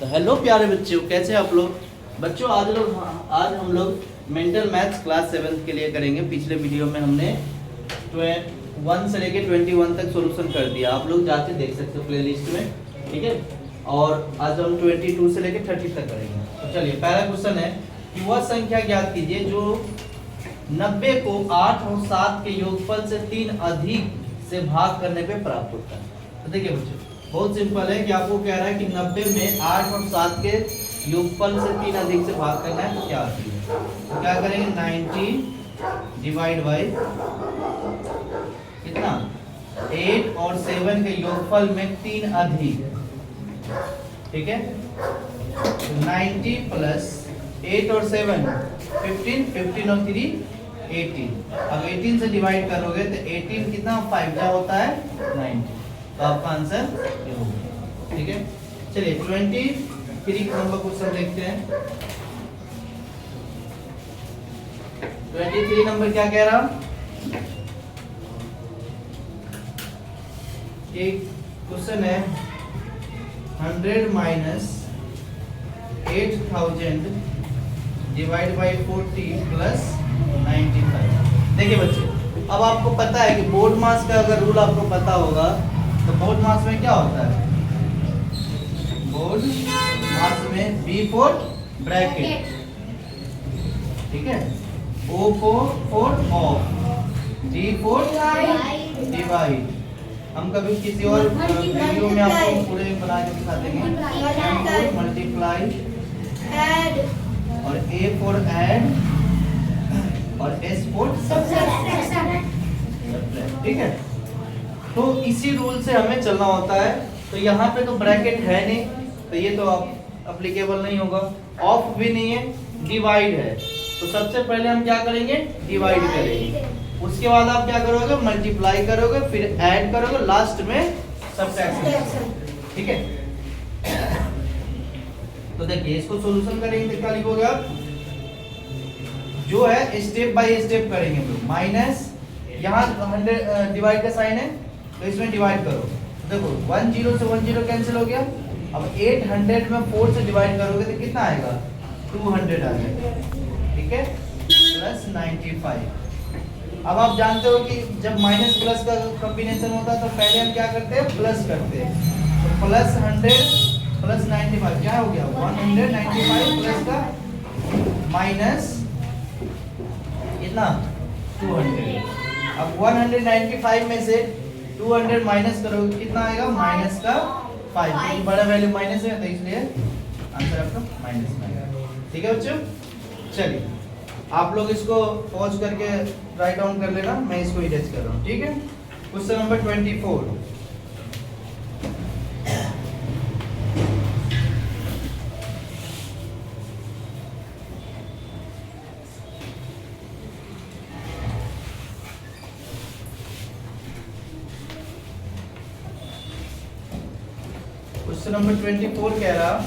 तो हेलो प्यारे बच्चों, कैसे आप लोग? बच्चों आज हम लोग मेंटल मैथ्स क्लास 7 के लिए करेंगे। पिछले वीडियो में हमने 1 से लेके 21 तक सॉल्यूशन कर दिया, आप लोग जाके देख सकते हो प्लेलिस्ट में, ठीक है। और आज हम 22 से लेके 30 तक करेंगे। तो चलिए, पहला क्वेश्चन है कि वह संख्या ज्ञात कीजिए जो 90 को 8 और 7 के योगफल से 3 अधिक से भाग करने पे प्राप्त होता है। तो देखिए बच्चों, बहुत सिंपल है कि आपको कह रहा है कि 90 में 8 और 7 के योगफल से 3 अधिक से भाग करना है, तो क्या आती है? तो क्या करेंगे, 90 डिवाइड बाई कितना, 8 और 7 के योगफल में 3 अधिक, ठीक है। तो 90 प्लस 8 और 7 15, 15 और 3 18। अब 18 से डिवाइड करोगे तो 18 कितना 5 जा होता है 90। तो आपका आंसर ये होगा, ठीक है। चलिए 23 नंबर क्वेश्चन देखते हैं। 23 नंबर क्या कह रहा, एक क्वेश्चन है 100 माइनस 8000 डिवाइड बाई 40 प्लस 95। देखिए बच्चे, अब आपको पता है कि बोर्ड मास का अगर रूल आपको पता होगा तो बोर्ड मास में क्या होता है, बोर्ड मास में B फॉर ब्रैकेट, ठीक है, O for of, D for divide. हम कभी किसी और वीडियो में आपको पूरे बना के दिखा देंगे। मल्टीप्लाई और A फॉर ऐड और S फॉर सब्ट्रैक्ट, ठीक है। तो इसी रूल से हमें चलना होता है। तो यहाँ पे तो ब्रैकेट है नहीं, तो ये तो अप्लीकेबल नहीं होगा। ऑफ भी नहीं है, डिवाइड है। तो सबसे पहले हम क्या करेंगे, डिवाइड करेंगे। उसके बाद आप क्या करोगे, मल्टीप्लाई करोगे, फिर ऐड करोगे, लास्ट में सब्ट्रैक्शन, ठीक है। तो देखिए, इसको सॉल्यूशन करेंगे तो क्या लिखोगे आप, जो है स्टेप बाय स्टेप करेंगे। माइनस यहाँ 100 डिवाइड का साइन है, तो इसमें डिवाइड करो। देखो 10 से 10 कैंसिल हो गया। अब 800 में 4 से डिवाइड करोगे तो कितना आएगा, 200 आ जाएगा, ठीक है, प्लस 95। अब आप जानते हो कि जब माइनस प्लस का कॉम्बिनेशन होता है तो पहले हम क्या करते हैं, प्लस करते हैं। तो प्लस 100 प्लस 95 क्या हो गया, 195 प्लस का माइनस कितना 200। अब 195 में से 200 माइनस करोगे कितना आएगा, माइनस का 5, क्योंकि बड़ा वैल्यू माइनस है तो इसलिए आंसर आपका माइनस में आएगा, ठीक है बच्चों। चलिए, आप लोग इसको पॉज करके राइट डाउन कर लेना, मैं इसको इरेज कर रहा हूँ, ठीक है। Question number 24। क्वेश्चन नंबर 24 कह रहा,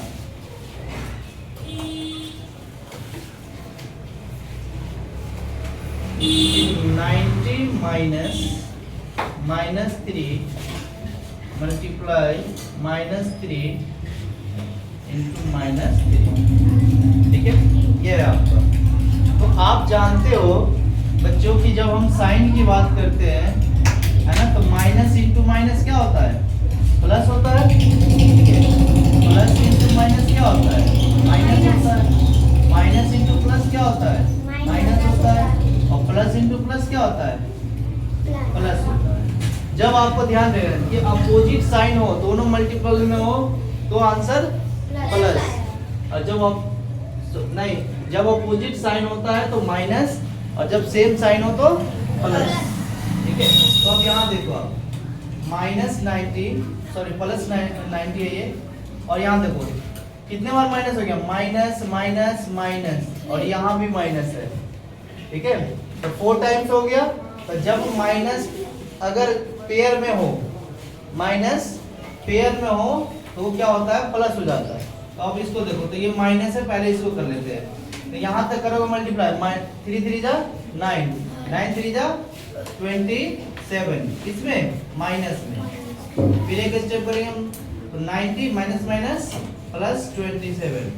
-3 मल्टीप्लाई -3 इंटू -3, ठीक है, ये है आपका। तो आप जानते हो बच्चों की जब हम साइन की बात करते हैं, है ना, तो माइनस इंटू माइनस क्या होता है, प्लस होता है, ठीक है। प्लस इंटू माइनस क्या होता है, माइनस होता है। माइनस इंटू प्लस क्या होता है, माइनस होता है। और प्लस इंटू प्लस क्या होता है, प्लस होता है। जब आपको ध्यान रहे कि अपोजिट साइन हो, दोनों मल्टीपल में हो, तो आंसर प्लस। और जब अपोजिट साइन होता है तो माइनस, और जब सेम साइन हो तो प्लस, ठीक है। तो अब यहाँ देखो आप, प्लस 90 है ये, और यहाँ देखो कितने बार माइनस हो गया, माइनस माइनस माइनस, और यहाँ भी माइनस है, ठीक है। तो 4 टाइम्स हो गया। तो जब माइनस अगर पेयर में हो, माइनस पेयर में हो, तो क्या होता है, प्लस हो जाता है। तो अब इसको देखो, तो ये माइनस है, पहले इसको कर लेते हैं। तो यहाँ तक करोगे मल्टीप्लाई, 3 3 जा 9, 9 3 जा 27, इसमें माइनस में, फिर एक स्टेप करेंगे हम, तो 90 माइनस माइनस प्लस 27,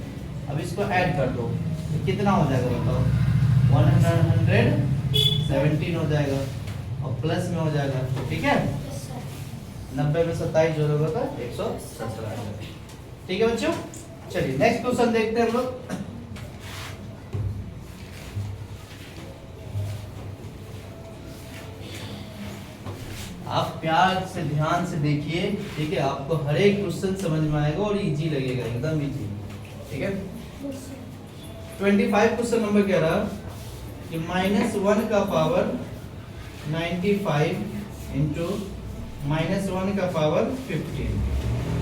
अब इसको ऐड कर दो तो कितना हो जाएगा बताओ, 117 हो जाएगा और प्लस में हो जाएगा, ठीक है। 90 में 27 जोड़ोगे तो 117 आ जाएगा, ठीक है बच्चों। चलिए नेक्स्ट क्वेश्चन देखते हैं हम लोग। आप प्यार से ध्यान से देखिए, ठीक है, आपको हर एक क्वेश्चन समझ में आएगा और इजी लगेगा, एकदम इजी, ठीक है। 25 क्वेश्चन नंबर कह रहा कि -1 का पावर 95 इंटू -1 का पावर 15,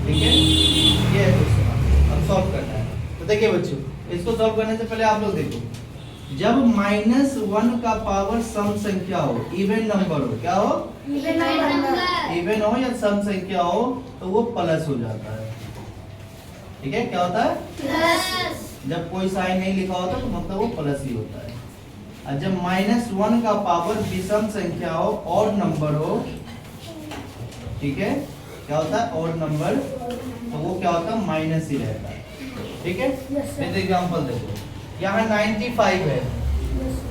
ठीक है, ये है क्वेश्चन। अब सॉल्व करना है। तो देखिए बच्चों, इसको सॉल्व करने से पहले आप लोग देखो, जब -1 का पावर सम संख्या हो, इवन नंबर हो, क्या हो, इवन हो या सम संख्या हो, तो वो प्लस हो जाता है, ठीक है। क्या होता है, प्लस। जब कोई साइन नहीं लिखा होता तो मतलब वो प्लस ही होता है। और जब -1 का पावर विषम संख्या हो, और नंबर हो, ठीक है, क्या होता है, और नंबर, तो वो क्या होता है, माइनस ही रहता है, ठीक है। जैसे एग्जांपल देखो, यहाँ 95 है,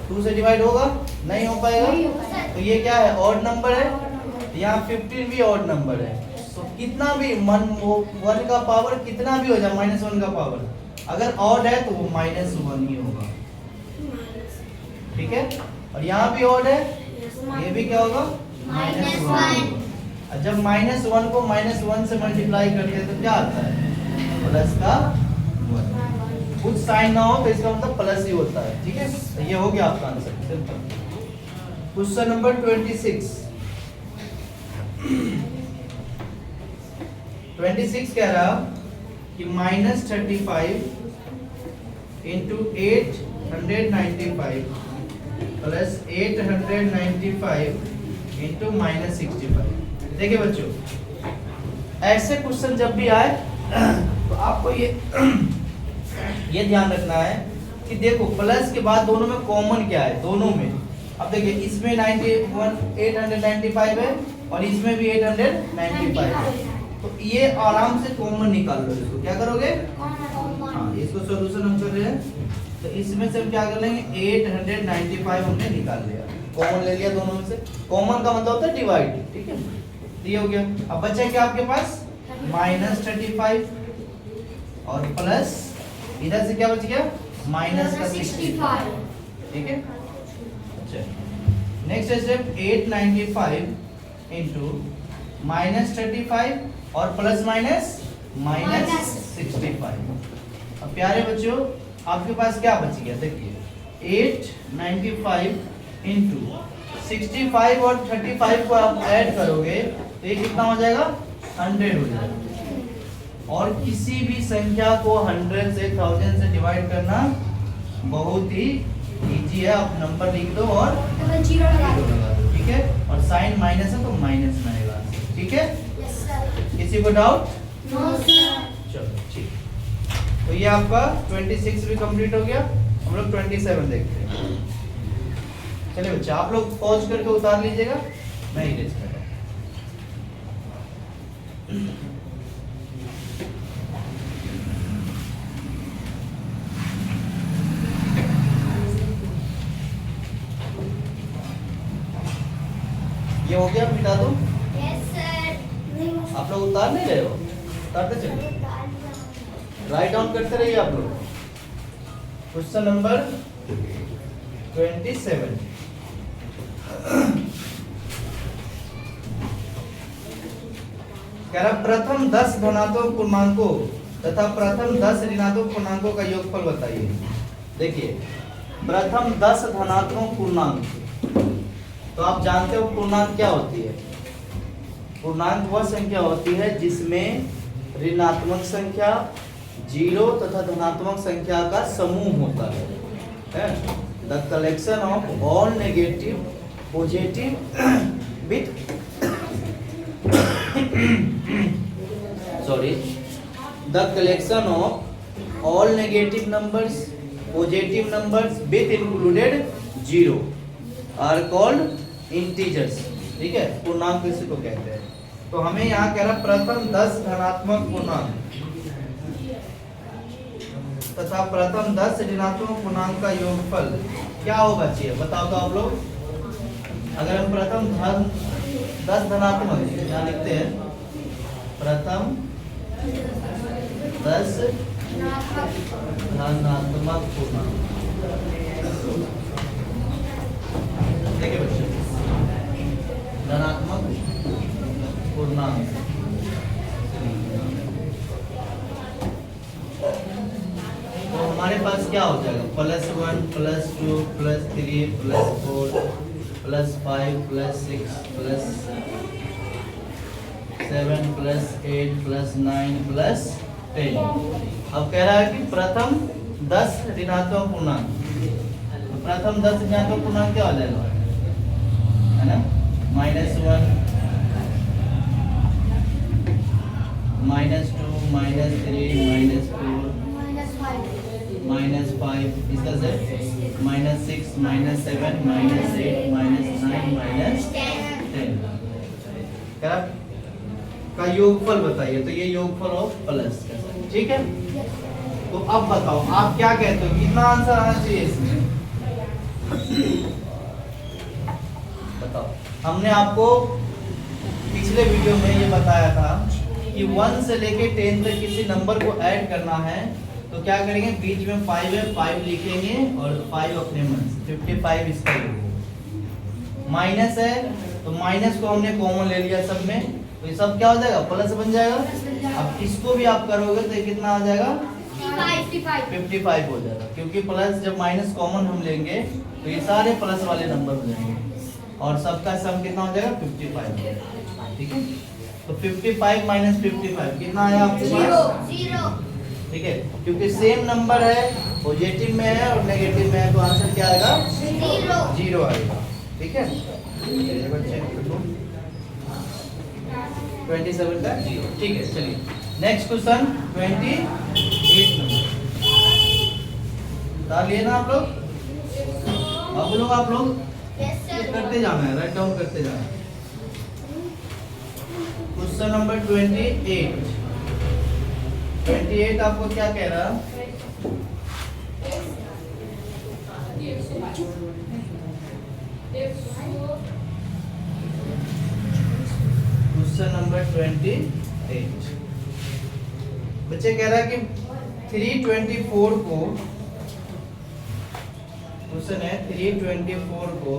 2 से डिवाइड होगा, नहीं हो पाएगा, तो ये क्या है, ऑड नंबर है। यहाँ 15 भी ऑड नंबर है, तो कितना भी 1 का पावर कितना भी हो जाए, -1 का पावर अगर ऑड है तो वो -1 ही होगा, ठीक है। और यहाँ भी ऑड है, ये भी क्या होगा, -1। और जब -1 को -1 से मल्टीप्लाई करते हैं तो क्या आता है, प्लस का 1। कुछ साइन ना हो तो इसका मतलब प्लस ही होता है, ठीक है। तो ये हो गया आपका आंसर, सिंपल। क्वेश्चन नंबर 26 कह रहा कि -35 इंटू 895 प्लस 895 इंटू -65। देखिए बच्चों, ऐसे क्वेश्चन जब भी आए तो आपको ये ध्यान रखना है कि देखो प्लस के बाद दोनों में कॉमन क्या है, दोनों में। अब देखिए इसमें 895 है और इसमें भी 895 है, तो ये आराम से कॉमन निकाल लो। इसको क्या करोगे, हाँ, इसको सॉल्यूशन हम कर रहे हैं, तो इसमें से हम क्या कर लेंगे, 895 हमने निकाल लिया, कॉमन ले लिया दोनों में से। कॉमन का मतलब होता है डिवाइड, ठीक है। ये हो गया। अब बचा क्या आपके पास, -35 और प्लस इधर से क्या बच गया, -65, ठीक है। अच्छा, नेक्स्ट स्टेप 895 इंटू -35 और प्लस -65। अब प्यारे बच्चों, आपके पास क्या बच गया, देखिए 895 इंटू 65 और 35 को आप ऐड करोगे तो ये कितना हो जाएगा, 100 हो जाएगा। और किसी भी संख्या को 100 से 1000 से डिवाइड करना बहुत ही इजी है। आप नंबर लिख दो और जीरो लगा दो, ठीक है। और साइन माइनस है तो माइनस में आएगा, ठीक है। किसी को डाउट, नो सर। चलो ठीक, तो ये आपका 26 भी कंप्लीट हो गया। हम लोग 27 देखते हैं। चलिए बच्चे, आप लोग पॉज करके उतार लीजिएगा, मैं इरेज कर रहा हूं। ये हो गया, मिटा दो। Yes sir. आप लोग उतार नहीं रहे हो, उतारते चलिए, राइट डाउन करते रहिए आप लोग। क्वेश्चन नंबर 27 कह रहा प्रथम 10 धनात्मक पूर्णांकों तथा प्रथम 10 ऋणात्मक पूर्णांकों का योगफल बताइए। देखिए प्रथम 10 धनात्मक पूर्णांक, तो आप जानते हो पूर्णांक क्या होती है। पूर्णांक वह संख्या होती है जिसमें ऋणात्मक संख्या, जीरो तथा धनात्मक संख्या का समूह होता है। The collection of all negative positive with the collection of all negative numbers positive numbers with included zero are called integers, ठीक है। पूर्णांक इसी को कहते हैं। तो हमें यहाँ कह रहा प्रथम 10 धनात्मक पूर्णांक तथा प्रथम 10 ऋणात्मक पूर्णांक का योगफल क्या होगा चाहिए, बताओ तो आप लोग। अगर हम प्रथम 10 धनात्मक यहाँ लिखते हैं, प्रथम 10 धनात्मक पूर्णांक, देखिए बच्चे, धनात्मक पूर्णांक तो हमारे पास क्या हो जाएगा, +1 +2 +3 +4 +5 +6 +7 +8 +9 +10। अब कह रहा है कि प्रथम 10 ऋणात्मक पूर्णांक, तो प्रथम 10 ऋणात्मक पूर्णांक क्या हो जाएगा, है ना, -1 -2 -3 -4 -5 इसका से -6 -7 -8 -9 -10 का योगफल बताइए। तो ये योगफल ऑफ प्लस, ठीक है। तो अब बताओ आप क्या कहते हो, कितना आंसर आना चाहिए इसमें, बताओ। हमने आपको पिछले वीडियो में ये बताया था कि 1 से लेके 10 तक किसी नंबर को ऐड करना है तो क्या करेंगे, बीच में 5 है, 5 लिखेंगे और 5 अपने मन से, 55 इसका योग। माइनस है तो माइनस को हमने कॉमन ले लिया सब में, तो ये सब क्या हो जाएगा, प्लस बन जाएगा। अब इसको भी आप करोगे तो ये कितना आ जाएगा, 55 हो जाएगा, क्योंकि प्लस जब माइनस कॉमन हम लेंगे तो ये सारे प्लस वाले नंबर हो जाएंगे और सबका सम कितना हो जाएगा, 55, ठीक है। तो 55 - 55 कितना आया आपके पास, 0, ठीक है, क्योंकि सेम नंबर है, पॉजिटिव में है और नेगेटिव में है, तो आंसर क्या आएगा, 0 आएगा, ठीक है। ये बच्चे 27 का 0, ठीक है। चलिए नेक्स्ट क्वेश्चन 28 नंबर डाल लिए ना आप लोग, आप लोग करते जाना है, राइट डाउन करते जाना है। क्वेश्चन नंबर 28 आपको क्या कह रहा, क्वेश्चन नंबर 28 बच्चे कह रहा है कि 324 को, क्वेश्चन है 324 को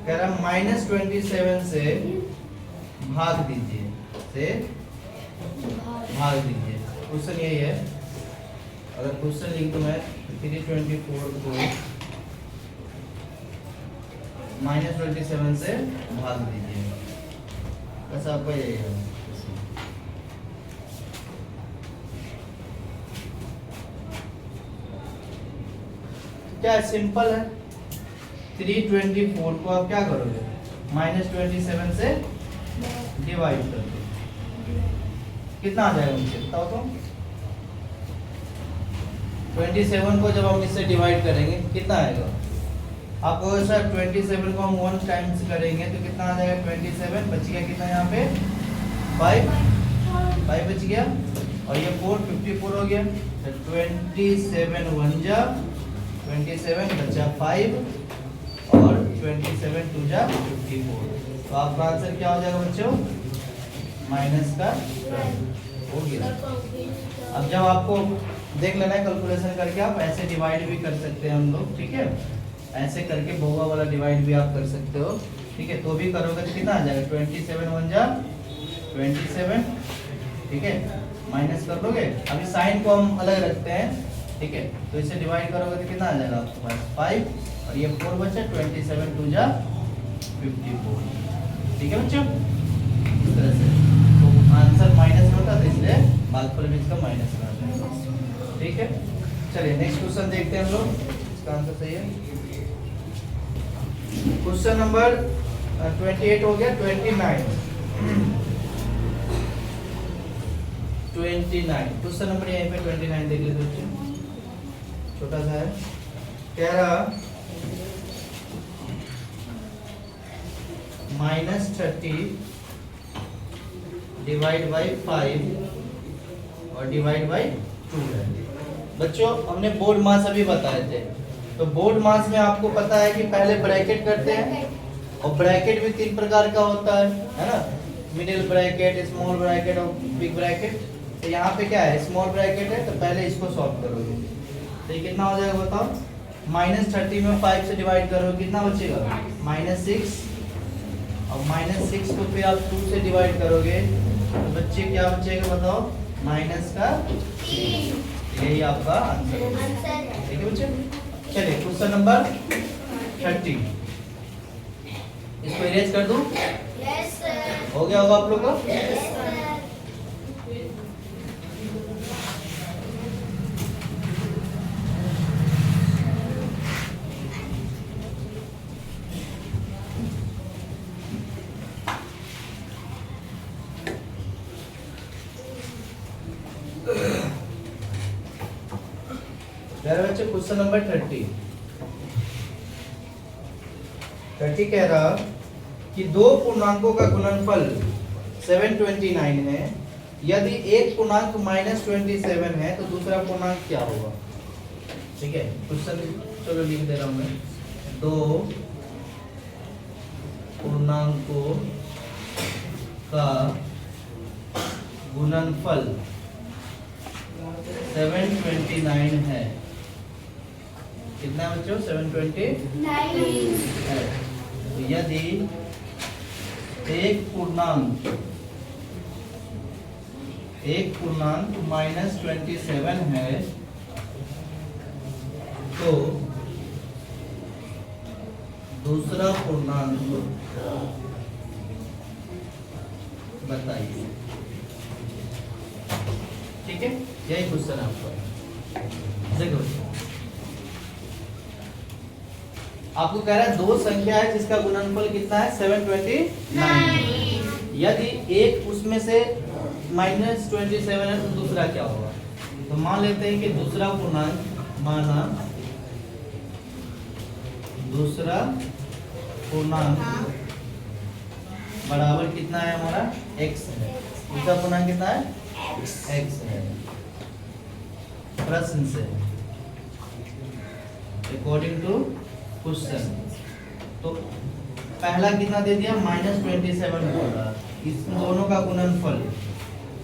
कह रहा -27 से भाग दीजिए, क्वेश्चन यही है। अगर क्वेश्चन लिख दूं मैं 324 को -27 से भाग दीजिए, बस आपको यही है। क्या सिंपल है, 324 को आप क्या करोगे, -27 से डिवाइड कर दो, कितना आ जाएगा मुझे बताओ तो। 27 को जब हम इससे डिवाइड करेंगे कितना आएगा, आपको सर 27 को हम 1 टाइम्स करेंगे तो कितना आ जाएगा, 27 बच गया, कितना यहाँ पे 5 बच गया और ये 4 54 हो गया, तो 27 1 जा 27 बचा 5 और 27 2 जा 54, तो आपका आंसर क्या हो जाएगा बच्चों, माइनस का 12 हो गया। अब जब आपको देख लेना है कैलकुलेशन करके, आप ऐसे डिवाइड भी कर सकते हैं हम लोग, ठीक है, ऐसे करके बहुआ वाला डिवाइड भी आप कर सकते हो, ठीक है। तो भी करोगे तो कितना आ जाएगा, 27 1 जा 27, ठीक है, माइनस कर लोगे। अभी साइन को हम अलग रखते हैं, ठीक है, तो इसे डिवाइड करोगे तो कितना आ जाएगा आपके पास 5 और ये 4 बचा, 27 2 जा 54, ठीक है बच्चों, इस तरह से। तो आंसर माइनस में होता है इसलिए भागफल में इसका माइनस में आता है, ठीक है। चलिए नेक्स्ट क्वेश्चन देखते हैं हम लोग, इसका आंसर सही है। क्वेश्चन नंबर 28 हो गया, 29 क्वेश्चन नंबर यहीं पे 29 देख लेते बच्चे, छोटा सा है, कह रहा -30 डिवाइड बाई 5 और डिवाइड बाई 2 है। बच्चों हमने बोर्ड मास अभी बताए थे, तो बोर्ड मास में आपको पता है कि पहले ब्रैकेट करते हैं, और ब्रैकेट भी 3 प्रकार का होता है ना, मिडिल ब्रैकेट, स्मॉल ब्रैकेट और बिग ब्रैकेट। तो यहाँ पे क्या है, स्मॉल ब्रैकेट है, तो पहले इसको सॉल्व करोगे तो ये कितना हो जाएगा बताओ। -30 में 5 से डिवाइड करो कितना बचेगा, -6, और -6 को फिर आप 2 से डिवाइड करोगे तो बच्चे क्या बचेगा बताओ, -3। यही आपका आंसर है, ठीक है बच्चे। चलिए क्वेश्चन नंबर 30, इसको इरेज कर दूं? Yes sir. हो गया होगा आप लोग का? Yes sir. मेरे बच्चे क्वेश्चन नंबर 30 कह रहा कि दो पूर्णांकों का गुणनफल 729 है, यदि एक पूर्णांक -27 है तो दूसरा पूर्णांक क्या होगा। ठीक है, क्वेश्चन चलो लिख दे रहा हूं मैं। दो पूर्णांकों का गुणनफल 729 है, कितना बच्चों, 729 है। तो यदि एक पूर्णांक -27 है तो दूसरा पूर्णांक बताइए। ठीक है, यही क्वेश्चन है आपका। देखो आपको कह रहा है दो संख्या है जिसका गुणनफल कितना है, 729। यदि एक उसमें से -27 है तो दूसरा क्या होगा। तो मान लेते हैं कि दूसरा पूर्णांक, माना दूसरा पूर्णांक बराबर कितना है हमारा, x है। दूसरा पूर्णांक कितना है, x है। प्रश्न से अकॉर्डिंग टू क्वेश्चन, तो पहला कितना दे दिया, -27 बोल रहा, इस दोनों का गुणनफल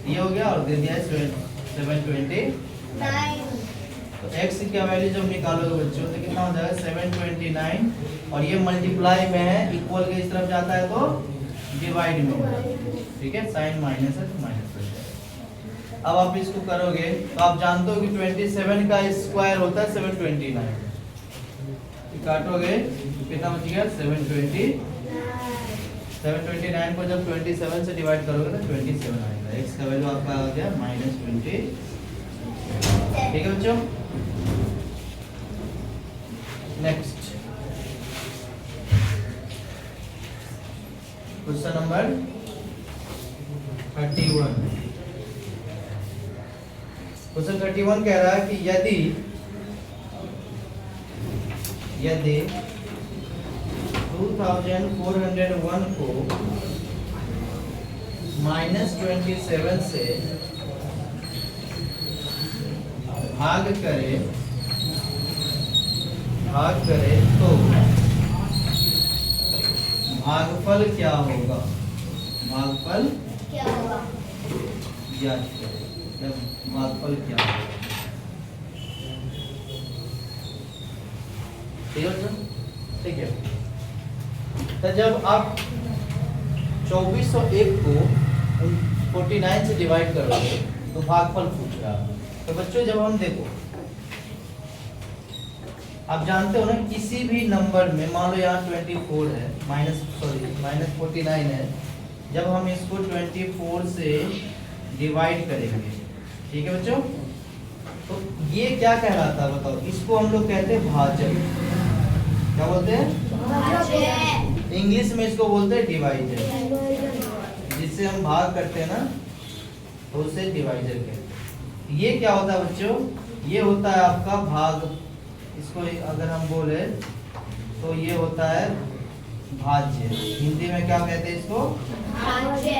ये हो गया, और दे दिया 729। तो x की वैल्यू जब निकालोगे बच्चों तो कितना हो जाएगा, 729, और ये मल्टीप्लाई में है, इक्वल के इस तरफ जाता है तो डिवाइड में होगा। ठीक है, साइन माइनस है तो माइनस हो जाएगा। अब आप इसको करोगे तो आप जानते हो कि 27 का स्क्वायर होता है 729, काटोगे कितना बच गया, 729 को जब 27 से डिवाइड करोगे तो 27 आएगा। x का वैल्यू आपका आ गया -20। ठीक है बच्चों, नेक्स्ट क्वेश्चन नंबर 31। क्वेश्चन 31 कह रहा है कि यदि 2401 को -27 से भाग करे तो भागफल क्या होगा, भागफल क्या होगा, ज्ञात करें। जब भागफल क्या होगा, ठीक है। तो जब आप 2401 को 49 से डिवाइड करोगे तो भागफल पूछ रहा है। तो बच्चों जब हम देखो, आप जानते हो ना, किसी भी नंबर में मान लो यहाँ 24 है, -49 है, जब हम इसको 24 से डिवाइड करेंगे, ठीक है बच्चों, तो ये क्या कहलाता है बताओ, इसको हम लोग कहते हैं भाजक। क्या बोलते हैं, इंग्लिश में इसको बोलते हैं डिवाइजर। जिससे हम भाग करते हैं ना तो उसे डिवाइजर कहते हैं। ये क्या होता है बच्चों, ये होता है आपका भाग। इसको अगर हम बोले तो ये होता है भाज्य। हिंदी में क्या कहते हैं इसको, भाज्य।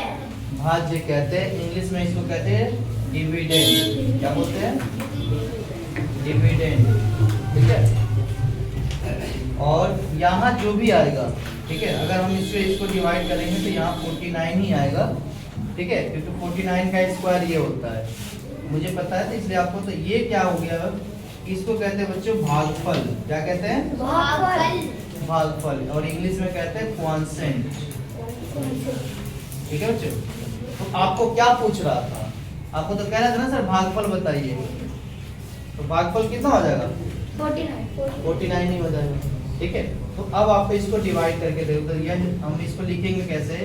भाज्य कहते हैं, इंग्लिश में इसको कहते हैं डिविडेंड। क्या बोलते हैं? डिविडेंड। ठीक है। और यहाँ जो भी आएगा, ठीक है, अगर हम इसको डिवाइड करेंगे तो यहाँ 49 ही आएगा। ठीक है, क्योंकि 49 का स्क्वायर ये होता है, मुझे पता है, तो इसलिए आपको, तो ये क्या हो गया, इसको कहते हैं बच्चों भागफल। क्या कहते हैं? भागफल। भागफल। और इंग्लिश में कहते हैं क्वांसेंट। ठीक है बच्चों, तो आपको क्या पूछ रहा था? आपको तो कह रहा था ना सर भागफल बताइए, तो भागफल कितना हो जाएगा? 49 ही हो जाएगा। ठीक है, तो अब आपको इसको डिवाइड करके देखो, तो ये हम इसको लिखेंगे कैसे?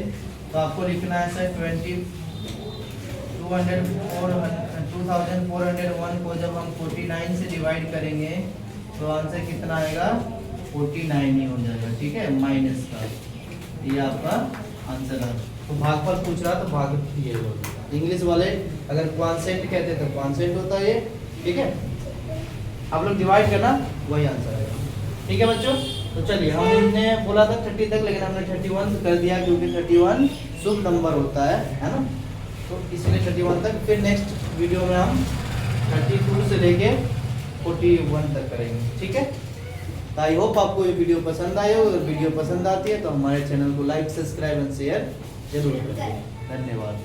तो आपको लिखना है सर 2401 को जब हम 49 से डिवाइड करेंगे तो आंसर कितना आएगा? 49 ही हो जाएगा। ठीक है, माइनस का, ये आपका आंसर है। तो भागफल पूछ रहा तो भाग ये होगा। इंग्लिश वाले अगर क्वांसेंट कहते तो क्वांसेंट होता है ये। ठीक है, आप लोग डिवाइड करना, वही आंसर आएगा। ठीक है बच्चों, तो चलिए, हमने बोला था 30 तक, लेकिन हमने 31 कर दिया क्योंकि 31 शुभ नंबर होता है ना, तो इसलिए 31 तक। फिर नेक्स्ट वीडियो में हम 32 से लेके 41 तक करेंगे। ठीक है, तो आई होप आपको ये वीडियो पसंद आए हो। अगर वीडियो पसंद आती है तो हमारे चैनल को लाइक, सब्सक्राइब एंड शेयर जरूर करें। धन्यवाद।